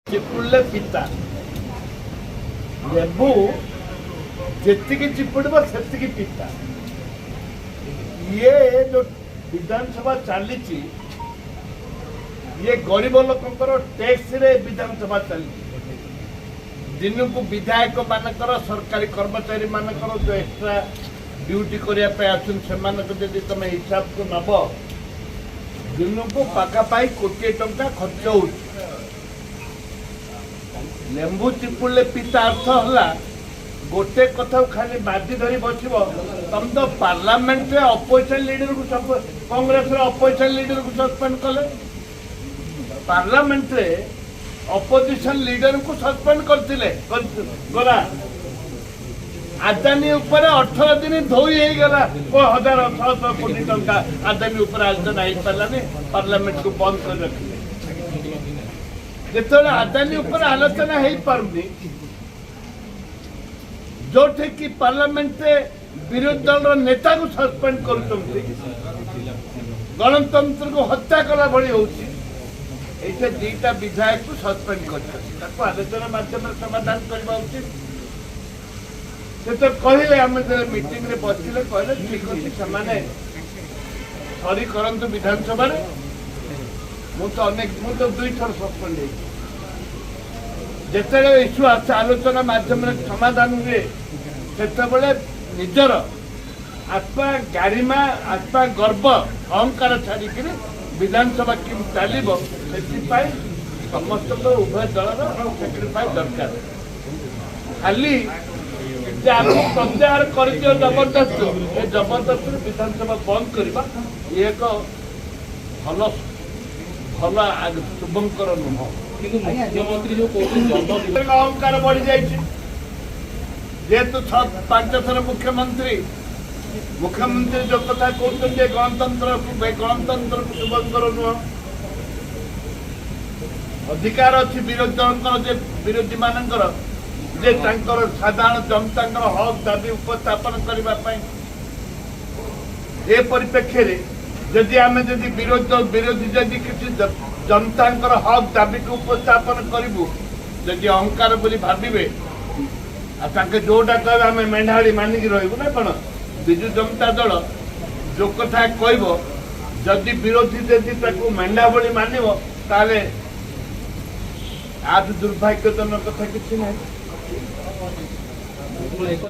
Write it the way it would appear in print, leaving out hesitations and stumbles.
चिपुड़े पिता लेबू जी चिपुड़ से पिता ये जो विधानसभा चली ये गरीब लोकर टैक्स रे विधानसभा चली दिन को विधायक मानकर सरकारी कर्मचारी मानकर जो एक्स्ट्रा ड्यूटी करने तुम हिसाब को नब दिन को पाखापाखि कोटी टंका खर्च हो लेंबू चिपुड़े पिता अर्थ है गोटे कथा खाली बाजी धरी बस तुम तो पार्लियामेंट रे अपोजिशन लीडर को कांग्रेस अपोजिशन लीडर को सस्पेंड कले पार्लियामेंट रे अपोजिशन लीडर को सस्पेंड करथिले गला आदानी ऊपर 18 दिन धोई हो गला को 1600 कोटी टंका आदानी ऊपर आलोचना हो पारानी पार्लियामेंट को बंद कर रखिले जो आदानी ऊपर आलोचना हो पारनी जो कि पार्लियामेंट विरोधी दल नेता को सस्पेंड कर गणतंत्र को हत्या कला भली होते दीटा विधायक को सस्पेंड कर आलोचना माध्यम समाधान करवा उचित से तो कहले आम मीटिंग रे बसले कहले ठीक अच्छे से सरी करंतु विधानसभा मु तो 2 थर सस्पेंड जिते इश्यू आस आलोचना माध्यम समाधान हुए से निजर आत्मा गारिमा आत्मा गर्व अहंकार छाड़ी विधानसभा कि चलो से समस्त तो उभय दल सेक्रिफाइस दरकार खाली प्रत्याहार कर जबरदस्त जबरदस्त विधानसभा बंद करवा ये एक भल भल शुभंकर नुह मुख्यमंत्री जो अहंकार बढ़ी जाए जेहेतु 5 थर मुख्यमंत्री जो कथा कहते गणतंत्र को शुभंकर नुह अधिकार अच्छी विरोधी दल विरोधी मानकर जे साधारण जनता हक दाबी उपस्थापन करने ए परिप्रेक्षी जदि आम जदि विरोधी जदि किसी जनता हक दाबी को उपस्थापन करूँ जदि अहंकार बोली भावे जोटा कह आम मेढ़ाड़ी मानिक रही ना कौन विजु जनता दल जो कथा कह जदि विरोधी जदि मेढ़ा भली मानव ताले आज दुर्भाग्यजनक कथा किसी ना